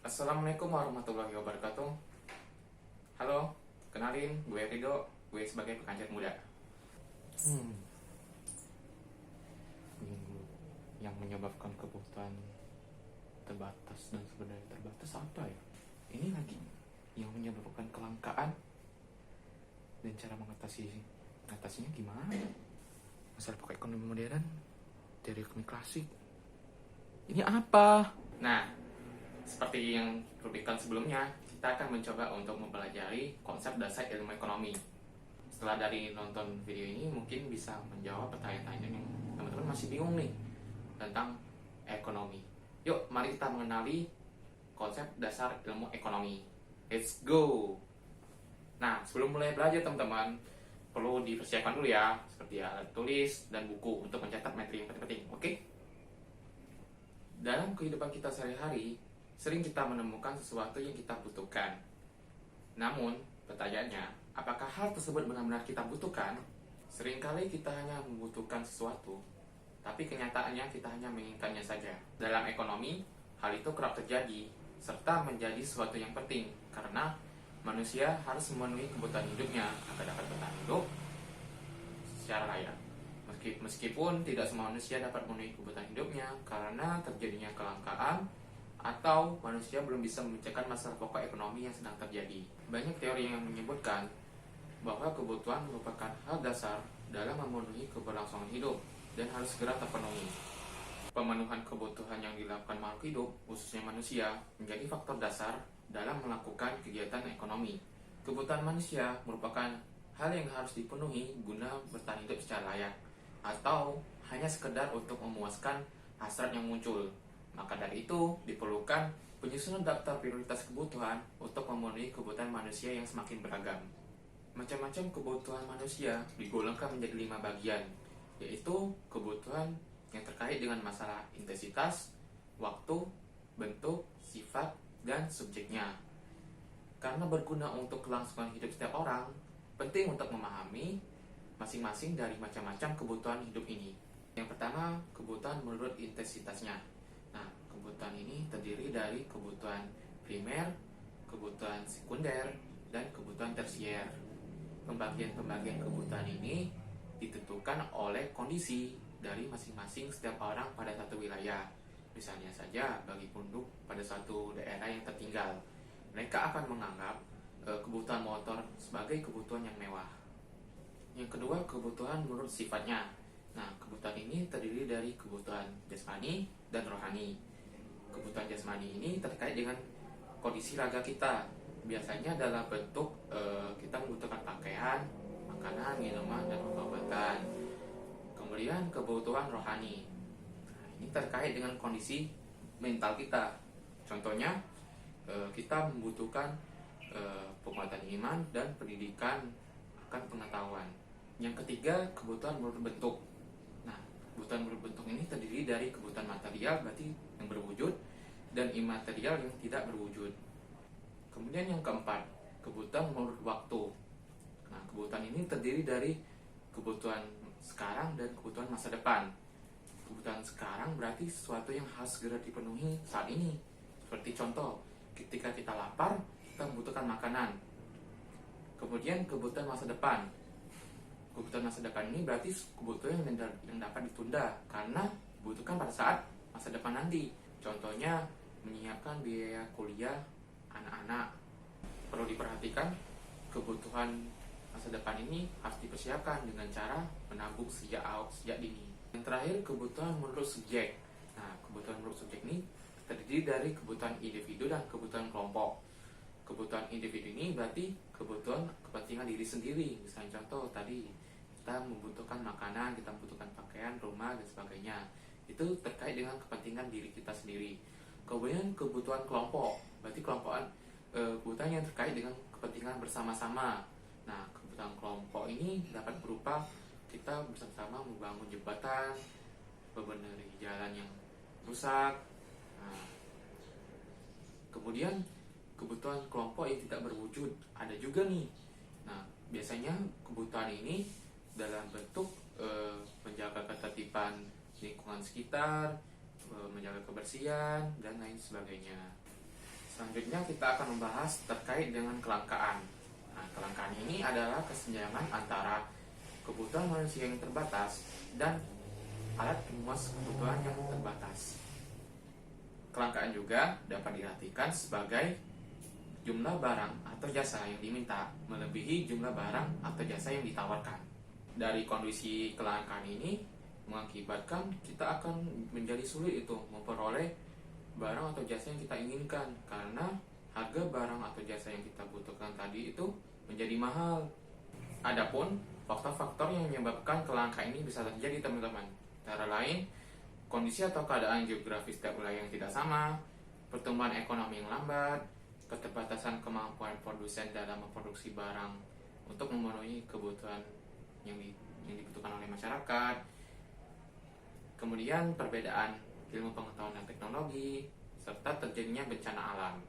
Assalamualaikum warahmatullahi wabarakatuh. Halo, kenalin gue Rido, gue sebagai pekanjat muda. Yang menyebabkan kebutuhan terbatas dan sebenarnya terbatas apa ya? Ini lagi yang menyebabkan kelangkaan dan cara mengatasinya gimana? Masalah pokok ekonomi modern dari ekonomi klasik. Ini apa? Nah, seperti yang rubikan sebelumnya, kita akan mencoba untuk mempelajari konsep dasar ilmu ekonomi. Setelah dari nonton video ini, mungkin bisa menjawab pertanyaan-pertanyaan yang teman-teman masih bingung nih tentang ekonomi. Yuk, mari kita mengenali konsep dasar ilmu ekonomi. Let's go! Nah, sebelum mulai belajar teman-teman, perlu dipersiapkan dulu ya, seperti alat tulis dan buku untuk mencatat materi yang penting-penting, oke? Dalam kehidupan kita sehari-hari, sering kita menemukan sesuatu yang kita butuhkan. Namun, pertanyaannya, apakah hal tersebut benar-benar kita butuhkan? Seringkali kita hanya membutuhkan sesuatu, tapi kenyataannya kita hanya menginginkannya saja. Dalam ekonomi, hal itu kerap terjadi, serta menjadi sesuatu yang penting, karena manusia harus memenuhi kebutuhan hidupnya agar dapat bertahan hidup secara layak. Meskipun tidak semua manusia dapat memenuhi kebutuhan hidupnya karena terjadinya kelangkaan atau manusia belum bisa memecahkan masalah pokok ekonomi yang sedang terjadi. Banyak teori yang menyebutkan bahwa kebutuhan merupakan hal dasar dalam memenuhi keberlangsungan hidup dan harus segera terpenuhi. Pemenuhan kebutuhan yang dilakukan makhluk hidup, khususnya manusia, menjadi faktor dasar dalam melakukan kegiatan ekonomi. Kebutuhan manusia merupakan hal yang harus dipenuhi guna bertahan hidup secara layak, atau hanya sekedar untuk memuaskan hasrat yang muncul. Maka dari itu, diperlukan penyusunan daftar prioritas kebutuhan untuk memenuhi kebutuhan manusia yang semakin beragam. Macam-macam kebutuhan manusia digolongkan menjadi 5 bagian, yaitu kebutuhan yang terkait dengan masalah intensitas, waktu, bentuk, sifat, dan subjeknya. Karena berguna untuk kelangsungan hidup setiap orang, penting untuk memahami masing-masing dari macam-macam kebutuhan hidup ini. Yang pertama, kebutuhan menurut intensitasnya. Nah, kebutuhan ini terdiri dari kebutuhan primer, kebutuhan sekunder, dan kebutuhan tersier. Pembagian-pembagian kebutuhan ini ditentukan oleh kondisi dari masing-masing setiap orang pada satu wilayah. Misalnya saja, bagi penduduk pada suatu daerah yang tertinggal, mereka akan menganggap kebutuhan motor sebagai kebutuhan yang mewah. Yang kedua, kebutuhan menurut sifatnya. Nah, kebutuhan ini terdiri dari kebutuhan jasmani dan rohani. Kebutuhan jasmani ini terkait dengan kondisi raga kita. Biasanya dalam bentuk kita membutuhkan pakaian, makanan, minuman, dan obat-obatan. Kemudian kebutuhan rohani. Nah, ini terkait dengan kondisi mental kita. Contohnya, kita membutuhkan penguatan iman dan pendidikan akan pengetahuan. Yang ketiga, kebutuhan menurut bentuk. Nah, kebutuhan menurut bentuk ini terdiri dari kebutuhan material, berarti yang berwujud, dan imaterial yang tidak berwujud. Kemudian yang keempat, kebutuhan menurut waktu. Nah, kebutuhan ini terdiri dari kebutuhan sekarang dan kebutuhan masa depan. Kebutuhan sekarang berarti sesuatu yang harus segera dipenuhi saat ini. Seperti contoh, ketika kita lapar, kita membutuhkan makanan. Kemudian kebutuhan masa depan. Kebutuhan masa depan ini berarti kebutuhan yang dapat ditunda karena dibutuhkan pada saat masa depan nanti. Contohnya menyiapkan biaya kuliah anak-anak. Perlu diperhatikan, kebutuhan masa depan ini harus dipersiapkan dengan cara menabung sejak dini. Yang terakhir, kebutuhan menurut subjek. Nah, kebutuhan menurut subjek ini terdiri dari kebutuhan individu dan kebutuhan kelompok. Kebutuhan individu ini berarti kebutuhan kepentingan diri sendiri. Misalnya contoh tadi, kita membutuhkan makanan, kita membutuhkan pakaian, rumah, dan sebagainya. Itu terkait dengan kepentingan diri kita sendiri. Kemudian kebutuhan kelompok, berarti kebutuhan yang terkait dengan kepentingan bersama-sama. Nah, kebutuhan kelompok ini dapat berupa kita bersama-sama membangun jembatan, membenahi jalan yang rusak. Nah, kemudian kebutuhan kelompok yang tidak berwujud ada juga nih. Nah, biasanya kebutuhan ini dalam bentuk menjaga ketertiban lingkungan sekitar, menjaga kebersihan, dan lain sebagainya. Selanjutnya kita akan membahas terkait dengan kelangkaan. Nah, kelangkaan ini adalah kesenjangan antara kebutuhan manusia yang terbatas dan alat pemuas kebutuhan yang terbatas. Kelangkaan juga dapat diartikan sebagai jumlah barang atau jasa yang diminta melebihi jumlah barang atau jasa yang ditawarkan. Dari kondisi kelangkaan ini mengakibatkan kita akan menjadi sulit itu memperoleh barang atau jasa yang kita inginkan karena harga barang atau jasa yang kita butuhkan tadi itu menjadi mahal. Adapun faktor-faktor yang menyebabkan kelangkaan ini bisa terjadi teman-teman. Antara lain, kondisi atau keadaan geografis setiap wilayah yang tidak sama, pertumbuhan ekonomi yang lambat, keterbatasan kemampuan produsen dalam memproduksi barang untuk memenuhi kebutuhan yang dibutuhkan oleh masyarakat, kemudian perbedaan ilmu pengetahuan dan teknologi, serta terjadinya bencana alam.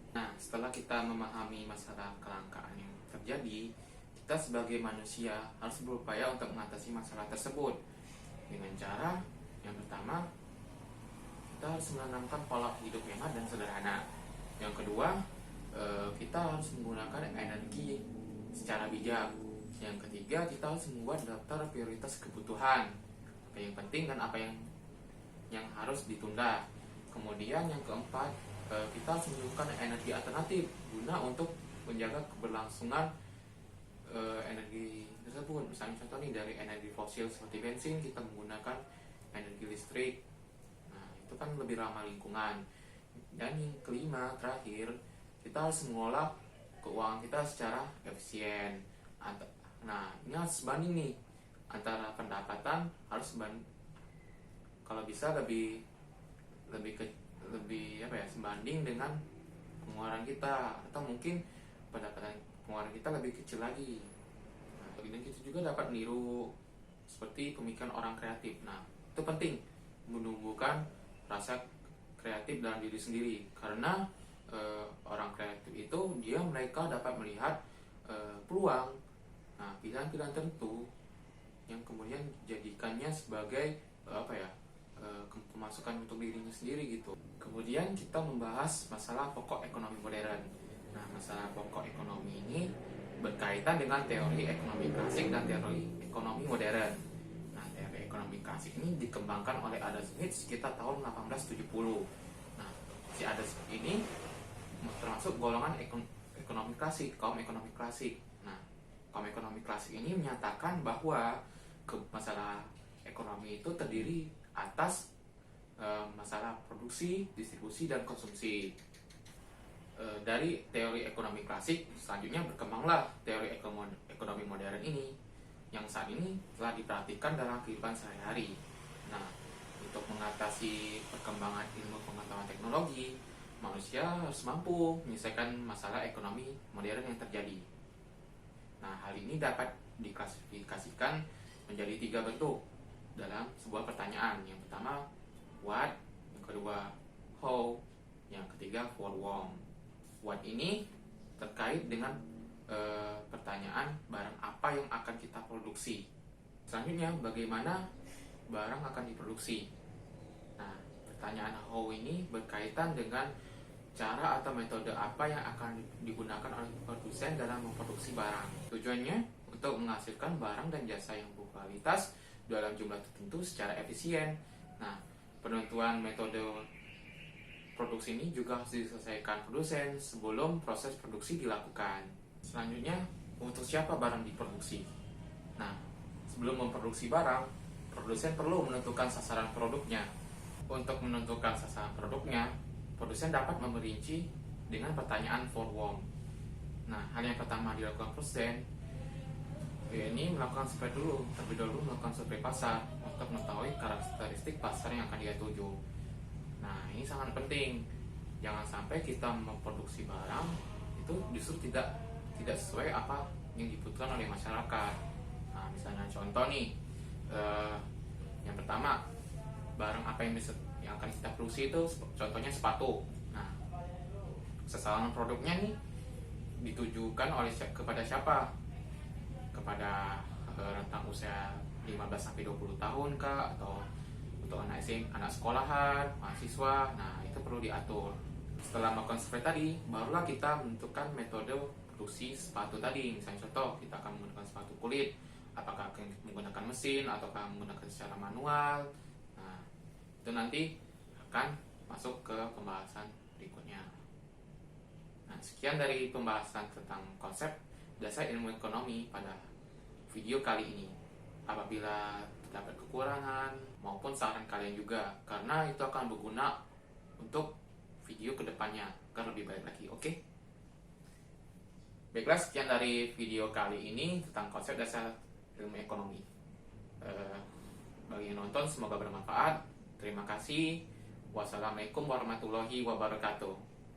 Nah, setelah kita memahami masalah kelangkaan yang terjadi, kita sebagai manusia harus berupaya untuk mengatasi masalah tersebut dengan cara yang pertama, kita harus menanamkan pola hidup hemat dan sederhana. Yang kedua, kita harus menggunakan energi secara bijak. Yang ketiga, kita harus membuat daftar prioritas kebutuhan, apa yang penting dan apa yang harus ditunda. Kemudian yang keempat, kita harus menunjukkan energi alternatif guna untuk menjaga keberlangsungan energi tersebut. Misalnya contoh nih, dari energi fosil seperti bensin kita menggunakan energi listrik. Nah, itu kan lebih ramah lingkungan. Dan yang kelima, terakhir, kita harus mengolah keuangan kita secara efisien. Nah, ini harus sebanding nih antara pendapatan harus kalau bisa lebih sebanding dengan pengeluaran kita, atau mungkin pengeluaran kita lebih kecil lagi. Nah, dan kita juga dapat meniru seperti pemikiran orang kreatif. Nah, itu penting menumbuhkan rasa kreatif dalam diri sendiri, karena orang kreatif itu mereka dapat melihat peluang, pilihan-pilihan tertentu yang kemudian jadikannya sebagai pemasukan untuk dirinya sendiri gitu. Kemudian kita membahas masalah pokok ekonomi modern. Nah, masalah pokok ekonomi ini berkaitan dengan teori ekonomi klasik dan teori ekonomi modern. Nah, teori ekonomi klasik ini dikembangkan oleh Adam Smith sekitar tahun 1870. Nah, si Adam Smith ini termasuk golongan ekonomi klasik, kaum ekonomi klasik. Nah, kaum ekonomi klasik ini menyatakan bahwa masalah ekonomi itu terdiri atas masalah produksi, distribusi, dan konsumsi. Dari teori ekonomi klasik, selanjutnya berkembanglah teori ekonomi modern ini, yang saat ini telah diperhatikan dalam kehidupan sehari-hari. Nah, untuk mengatasi perkembangan ilmu pengetahuan teknologi, manusia harus mampu menyelesaikan masalah ekonomi modern yang terjadi. Nah, hal ini dapat diklasifikasikan menjadi 3 bentuk dalam sebuah pertanyaan. Yang pertama, what, yang kedua, how, yang ketiga, for whom. What ini terkait dengan pertanyaan barang apa yang akan kita produksi. Selanjutnya, bagaimana barang akan diproduksi. Nah, pertanyaan how ini berkaitan dengan cara atau metode apa yang akan digunakan oleh produsen dalam memproduksi barang. Tujuannya untuk menghasilkan barang dan jasa yang berkualitas dalam jumlah tertentu secara efisien. Nah, penentuan metode produksi ini juga harus diselesaikan produsen sebelum proses produksi dilakukan. Selanjutnya, untuk siapa barang diproduksi? Nah, sebelum memproduksi barang, produsen perlu menentukan sasaran produknya. Untuk menentukan sasaran produknya, produsen dapat memerinci dengan pertanyaan for whom. Nah, hal yang pertama dilakukan produsen ini melakukan survei terlebih dahulu melakukan survei pasar untuk mengetahui karakteristik pasar yang akan dia tuju. Nah, ini sangat penting. Jangan sampai kita memproduksi barang itu justru tidak sesuai apa yang dibutuhkan oleh masyarakat. Nah, misalnya contoh nih, yang pertama, barang apa yang akan kita produksi itu contohnya sepatu. Nah, sasaran produknya nih ditujukan kepada siapa? Kepada rentang usia 15-20 tahun kah, atau untuk anak sekolahan, mahasiswa. Nah, itu perlu diatur. Setelah melakukan survei tadi, barulah kita menentukan metode produksi sepatu tadi. Misalnya contoh, kita akan menggunakan sepatu kulit, apakah akan menggunakan mesin ataukah menggunakan secara manual. Nah, itu nanti akan masuk ke pembahasan berikutnya. Nah, sekian dari pembahasan tentang konsep dasar ilmu ekonomi pada video kali ini. Apabila terdapat kekurangan maupun saran kalian juga, karena itu akan berguna untuk video kedepannya agar lebih baik lagi. Oke? Baiklah, sekian dari video kali ini tentang konsep dasar ilmu ekonomi. Bagi yang nonton, semoga bermanfaat. Terima kasih. Wassalamualaikum warahmatullahi wabarakatuh.